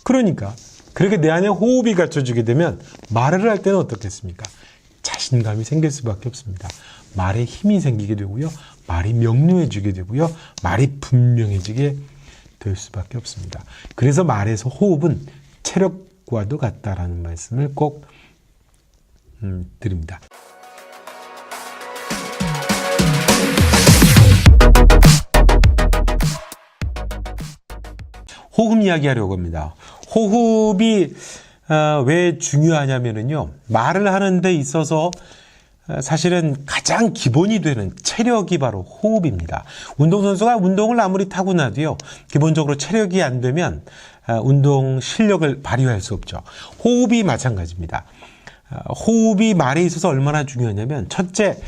그러니까 그렇게 내 안에 호흡이 갖춰지게 되면 말을 할 때는 어떻겠습니까? 자신감이 생길 수밖에 없습니다. 말에 힘이 생기게 되고요. 말이 명료해지게 되고요. 말이 분명해지게 될 수밖에 없습니다. 그래서 말에서 호흡은 체력과도 같다라는 말씀을 꼭 드립니다. 호흡 이야기하려고 합니다. 호흡이 왜 중요하냐면요. 말을 하는 데 있어서 사실은 가장 기본이 되는 체력이 바로 호흡입니다. 운동선수가 운동을 아무리 타고나도요. 기본적으로 체력이 안 되면 운동 실력을 발휘할 수 없죠. 호흡이 마찬가지입니다. 호흡이 말에 있어서 얼마나 중요하냐면 첫째,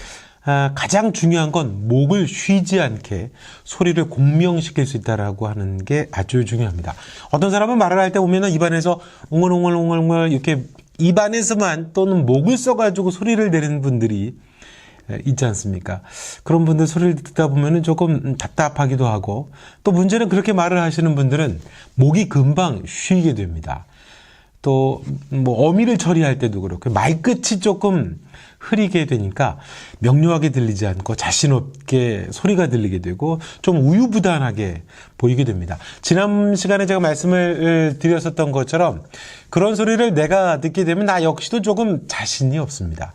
가장 중요한 건 목을 쉬지 않게 소리를 공명시킬 수 있다라고 하는 게 아주 중요합니다. 어떤 사람은 말을 할 때 보면은 입안에서 웅얼웅얼 이렇게 입안에서만 또는 목을 써가지고 소리를 내는 분들이 있지 않습니까? 그런 분들 소리를 듣다 보면은 조금 답답하기도 하고, 또 문제는 그렇게 말을 하시는 분들은 목이 금방 쉬게 됩니다. 또 뭐 어미를 처리할 때도 그렇고 말끝이 조금 흐리게 되니까 명료하게 들리지 않고 자신 없게 소리가 들리게 되고 좀 우유부단하게 보이게 됩니다. 지난 시간에 제가 말씀을 드렸었던 것처럼 그런 소리를 내가 듣게 되면 나 역시도 조금 자신이 없습니다.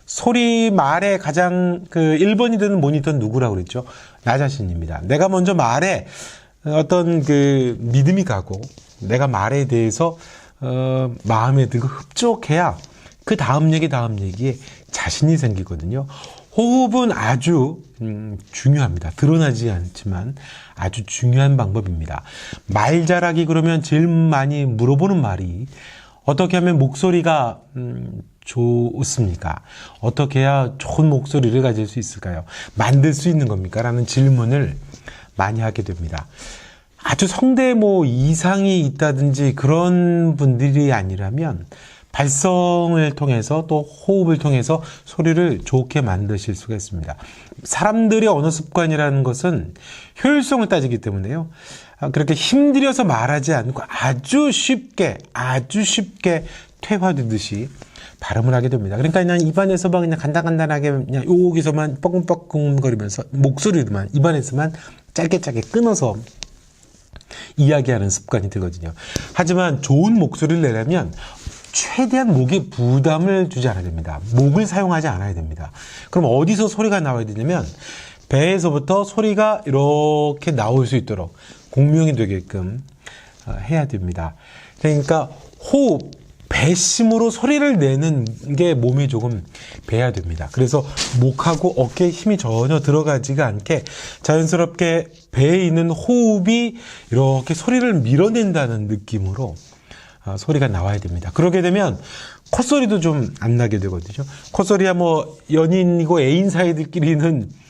소리 말에 가장 1번이 되는 모니터는 누구라고 그랬죠? 나 자신입니다. 내가 먼저 말에 어떤 믿음이 가고 내가 말에 대해서 마음에 들고 흡족해야 그 다음 얘기에 자신이 생기거든요. 호흡은 아주 중요합니다. 드러나지 않지만 아주 중요한 방법입니다. 말 잘하기 그러면 제일 많이 물어보는 말이 어떻게 하면 목소리가 좋습니까? 어떻게 해야 좋은 목소리를 가질 수 있을까요? 만들 수 있는 겁니까? 라는 질문을 많이 하게 됩니다. 아주 성대 이상이 있다든지 그런 분들이 아니라면 발성을 통해서 또 호흡을 통해서 소리를 좋게 만드실 수가 있습니다. 사람들의 언어 습관이라는 것은 효율성을 따지기 때문에요. 그렇게 힘들여서 말하지 않고 아주 쉽게 퇴화되듯이 발음을 하게 됩니다. 그러니까 그냥 입안에서만 그냥 간단하게 그냥 여기서만 뻐끔뻐끔거리면서 목소리로만 입안에서만 짧게 끊어서 이야기하는 습관이 되거든요. 하지만 좋은 목소리를 내려면 최대한 목에 부담을 주지 않아야 됩니다. 목을 사용하지 않아야 됩니다. 그럼 어디서 소리가 나와야 되냐면 배에서부터 소리가 이렇게 나올 수 있도록 공명이 되게끔 해야 됩니다. 그러니까 호흡, 배심으로 소리를 내는 게 몸에 조금 배야 됩니다. 그래서 목하고 어깨에 힘이 전혀 들어가지가 않게 자연스럽게 배에 있는 호흡이 이렇게 소리를 밀어낸다는 느낌으로 소리가 나와야 됩니다. 그러게 되면 콧소리도 좀 안 나게 되거든요. 콧소리야 연인이고 애인 사이들끼리는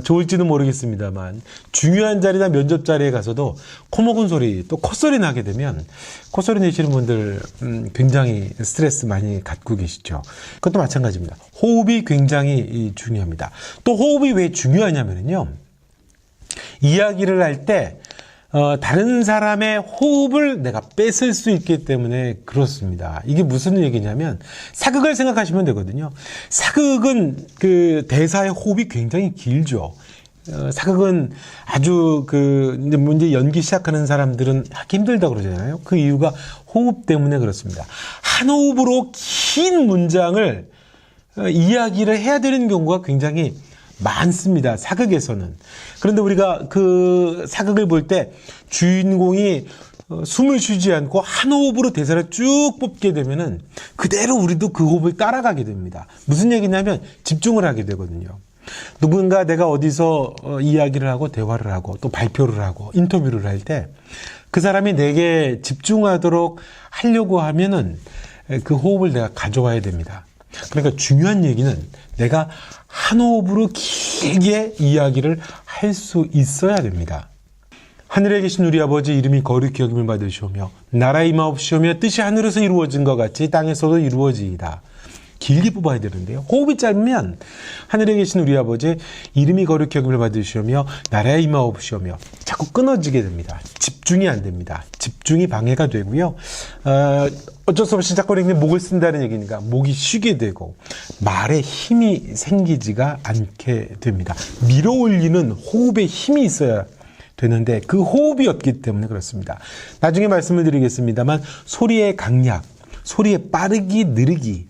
좋을지는 모르겠습니다만 중요한 자리나 면접 자리에 가서도 코먹은 소리 또 콧소리 나게 되면 콧소리 내시는 분들 굉장히 스트레스 많이 갖고 계시죠. 그것도 마찬가지입니다. 호흡이 굉장히 중요합니다. 또 호흡이 왜 중요하냐면요. 이야기를 할 때 다른 사람의 호흡을 내가 뺏을 수 있기 때문에 그렇습니다. 이게 무슨 얘기냐면 사극을 생각하시면 되거든요. 사극은 대사의 호흡이 굉장히 길죠. 사극은 아주 이제 연기 시작하는 사람들은 하기 힘들다 그러잖아요. 그 이유가 호흡 때문에 그렇습니다. 한 호흡으로 긴 문장을 이야기를 해야 되는 경우가 굉장히 많습니다. 사극에서는. 그런데 우리가 사극을 볼 때 주인공이 숨을 쉬지 않고 한 호흡으로 대사를 쭉 뽑게 되면은 그대로 우리도 그 호흡을 따라가게 됩니다. 무슨 얘기냐면 집중을 하게 되거든요. 누군가 내가 어디서 이야기를 하고 대화를 하고 또 발표를 하고 인터뷰를 할 때 그 사람이 내게 집중하도록 하려고 하면은 그 호흡을 내가 가져와야 됩니다. 그러니까 중요한 얘기는 내가 한 호흡으로 길게 이야기를 할 수 있어야 됩니다. 하늘에 계신 우리 아버지 이름이 거룩히 여김을 받으시오며 나라의 임하옵시오며 뜻이 하늘에서 이루어진 것 같이 땅에서도 이루어지이다. 길게 뽑아야 되는데요. 호흡이 짧으면 하늘에 계신 우리 아버지 이름이 거룩히 여김을 받으시오며 나라의 임하옵시오며 자꾸 끊어지게 됩니다. 집중이 안 됩니다. 집중이 방해가 되고요. 어쩔 수 없이 자꾸 이렇게 목을 쓴다는 얘기니까 목이 쉬게 되고 말에 힘이 생기지가 않게 됩니다. 밀어 올리는 호흡에 힘이 있어야 되는데 그 호흡이 없기 때문에 그렇습니다. 나중에 말씀을 드리겠습니다만 소리의 강약, 소리의 빠르기, 느리기,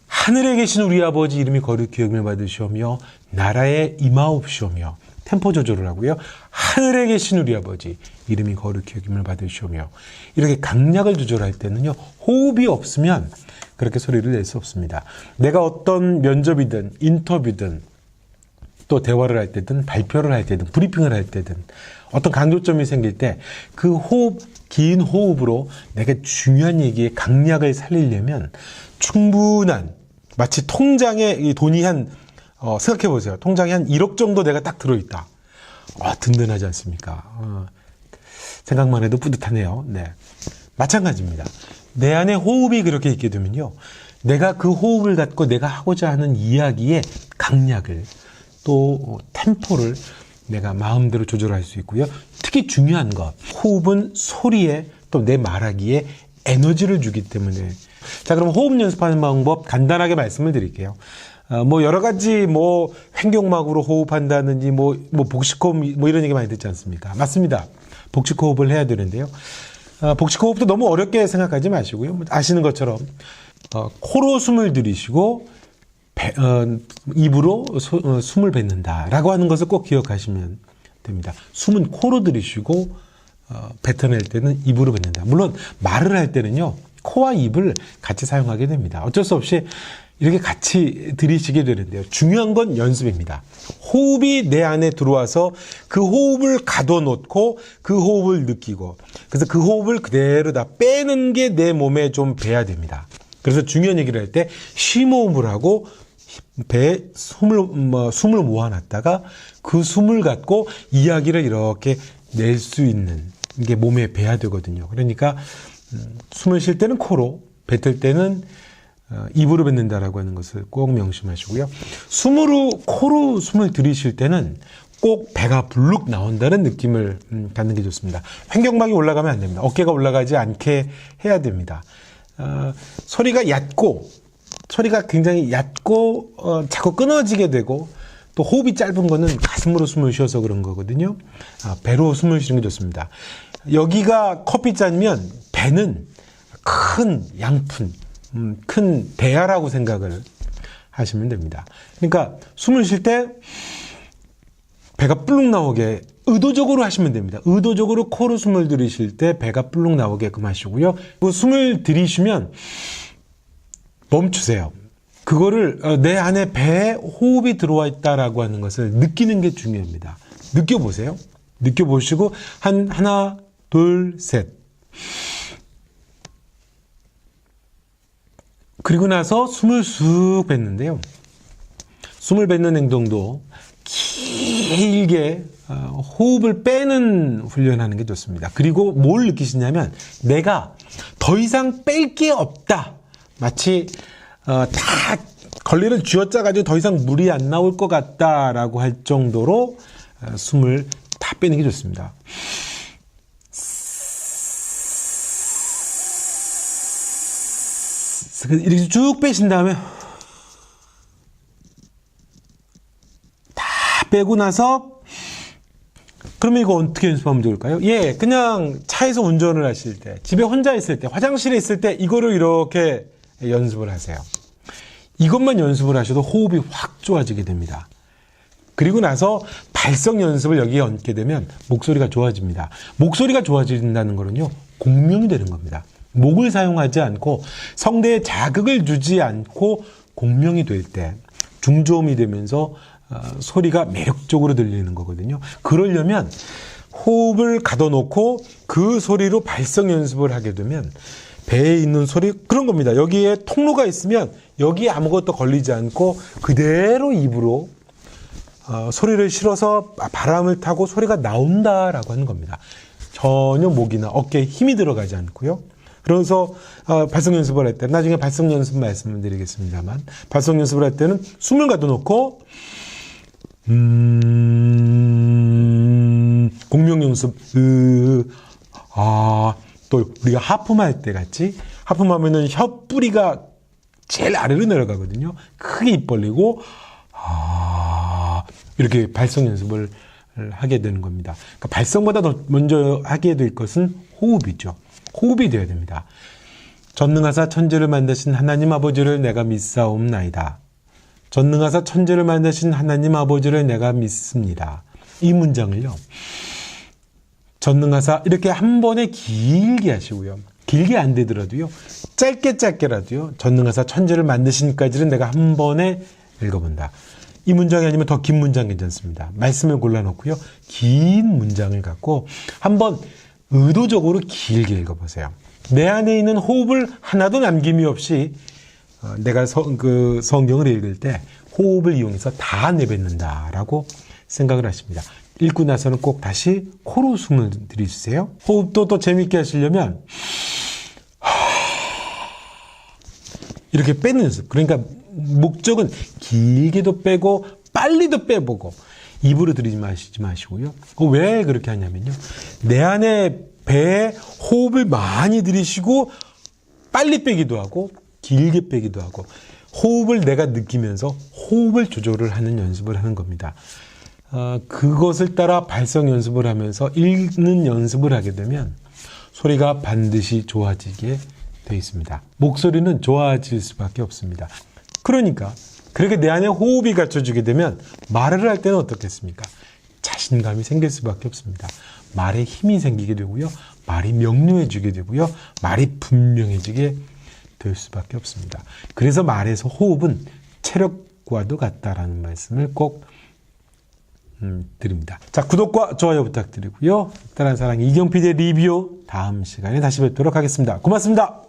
하늘에 계신 우리 아버지 이름이 거룩히 여김을 받으시오며 나라에 임하옵시오며 템포 조절을 하고요. 하늘에 계신 우리 아버지 이름이 거룩히 여김을 받으시오며 이렇게 강약을 조절할 때는요. 호흡이 없으면 그렇게 소리를 낼 수 없습니다. 내가 어떤 면접이든 인터뷰든 또 대화를 할 때든 발표를 할 때든 브리핑을 할 때든 어떤 강조점이 생길 때 그 호흡, 긴 호흡으로 내가 중요한 얘기에 강약을 살리려면 충분한 마치 통장에 이 돈이 생각해 보세요. 통장에 한 1억 정도 내가 딱 들어있다. 든든하지 않습니까? 생각만 해도 뿌듯하네요. 네. 마찬가지입니다. 내 안에 호흡이 그렇게 있게 되면요. 내가 그 호흡을 갖고 내가 하고자 하는 이야기의 강약을 또 템포를 내가 마음대로 조절할 수 있고요. 특히 중요한 것, 호흡은 소리에 또 내 말하기에 에너지를 주기 때문에. 자, 그럼 호흡 연습하는 방법 간단하게 말씀을 드릴게요. 여러 가지 횡격막으로 호흡한다든지 복식호흡 이런 얘기 많이 듣지 않습니까? 맞습니다. 복식호흡을 해야 되는데요. 복식호흡도 너무 어렵게 생각하지 마시고요. 아시는 것처럼 코로 숨을 들이쉬고 입으로 숨을 뱉는다라고 하는 것을 꼭 기억하시면 됩니다. 숨은 코로 들이쉬고 뱉어낼 때는 입으로 뱉는다. 물론 말을 할 때는요. 코와 입을 같이 사용하게 됩니다. 어쩔 수 없이 이렇게 같이 들이쉬게 되는데요. 중요한 건 연습입니다. 호흡이 내 안에 들어와서 그 호흡을 가둬놓고 그 호흡을 느끼고 그래서 그 호흡을 그대로 다 빼는 게 내 몸에 좀 배야 됩니다. 그래서 중요한 얘기를 할 때 쉼호흡을 하고 배에 숨을 모아놨다가 그 숨을 갖고 이야기를 이렇게 낼 수 있는 게 몸에 배야 되거든요. 그러니까 숨을 쉴 때는 코로, 뱉을 때는 입으로 뱉는다라고 하는 것을 꼭 명심하시고요. 코로 숨을 들이쉴 때는 꼭 배가 불룩 나온다는 느낌을 갖는 게 좋습니다. 횡격막이 올라가면 안 됩니다. 어깨가 올라가지 않게 해야 됩니다. 소리가 굉장히 얕고 자꾸 끊어지게 되고 또 호흡이 짧은 거는 가슴으로 숨을 쉬어서 그런 거거든요. 배로 숨을 쉬는 게 좋습니다. 여기가 커피잔이면 배는 큰 양푼, 큰 대야라고 생각을 하시면 됩니다. 그러니까 숨을 쉴 때 배가 불룩 나오게 의도적으로 하시면 됩니다. 의도적으로 코로 숨을 들이쉴 때 배가 불룩 나오게끔 하시고요. 그 숨을 들이쉬면 멈추세요. 그거를 내 안에 배에 호흡이 들어와 있다라고 하는 것을 느끼는 게 중요합니다. 느껴보세요. 느껴보시고 하나, 둘, 셋. 그리고 나서 숨을 쑥 뱉는데요. 숨을 뱉는 행동도 길게 호흡을 빼는 훈련하는 게 좋습니다. 그리고 뭘 느끼시냐면 내가 더 이상 뺄 게 없다. 마치 다 걸레를 쥐어짜가지고 더 이상 물이 안 나올 것 같다라고 할 정도로 숨을 다 빼는 게 좋습니다. 이렇게 쭉 빼신 다음에 다 빼고 나서 그러면 이거 어떻게 연습하면 좋을까요? 그냥 차에서 운전을 하실 때, 집에 혼자 있을 때, 화장실에 있을 때 이거를 이렇게 연습을 하세요. 이것만 연습을 하셔도 호흡이 확 좋아지게 됩니다. 그리고 나서 발성 연습을 여기에 얹게 되면 목소리가 좋아집니다. 목소리가 좋아진다는 거는요, 공명이 되는 겁니다. 목을 사용하지 않고 성대에 자극을 주지 않고 공명이 될 때 중저음이 되면서 소리가 매력적으로 들리는 거거든요. 그러려면 호흡을 가둬놓고 그 소리로 발성 연습을 하게 되면 배에 있는 소리 그런 겁니다. 여기에 통로가 있으면 여기에 아무것도 걸리지 않고 그대로 입으로 소리를 실어서 바람을 타고 소리가 나온다라고 하는 겁니다. 전혀 목이나 어깨에 힘이 들어가지 않고요. 그래서 발성 연습을 할 때, 나중에 발성 연습 말씀을 드리겠습니다만, 발성 연습을 할 때는 숨을 가둬놓고 공명 연습, 또 우리가 하품할 때 같이, 하품하면은 혀 뿌리가 제일 아래로 내려가거든요. 크게 입 벌리고 이렇게 발성 연습을 하게 되는 겁니다. 그러니까 발성보다 더 먼저 하게 될 것은 호흡이죠. 호흡이 되어야 됩니다. 전능하사 천지를 만드신 하나님 아버지를 내가 믿사옵나이다. 전능하사 천지를 만드신 하나님 아버지를 내가 믿습니다. 이 문장을요, 전능하사 이렇게 한 번에 길게 하시고요. 길게 안 되더라도요, 짧게라도요, 전능하사 천지를 만드신까지는 내가 한 번에 읽어본다. 이 문장이 아니면 더 긴 문장 괜찮습니다. 말씀을 골라놓고요, 긴 문장을 갖고 한번 의도적으로 길게 읽어보세요. 내 안에 있는 호흡을 하나도 남김이 없이 내가 성경을 읽을 때 호흡을 이용해서 다 내뱉는다라고 생각을 하십니다. 읽고 나서는 꼭 다시 코로 숨을 들이주세요. 호흡도 또 재밌게 하시려면 이렇게 빼는 연습. 그러니까 목적은 길게도 빼고 빨리도 빼보고 입으로 들이지 마시고요. 왜 그렇게 하냐면요, 내 안에 배에 호흡을 많이 들이쉬고 빨리 빼기도 하고 길게 빼기도 하고 호흡을 내가 느끼면서 호흡을 조절을 하는 연습을 하는 겁니다. 그것을 따라 발성 연습을 하면서 읽는 연습을 하게 되면 소리가 반드시 좋아지게 되어 있습니다. 목소리는 좋아질 수밖에 없습니다. 그러니까 그렇게 내 안에 호흡이 갖춰지게 되면 말을 할 때는 어떻겠습니까? 자신감이 생길 수밖에 없습니다. 말에 힘이 생기게 되고요, 말이 명료해지게 되고요, 말이 분명해지게 될 수밖에 없습니다. 그래서 말에서 호흡은 체력과도 같다라는 말씀을 꼭 드립니다. 자, 구독과 좋아요 부탁드리고요. 따라하는 사랑 이경 PD의 리뷰 다음 시간에 다시 뵙도록 하겠습니다. 고맙습니다.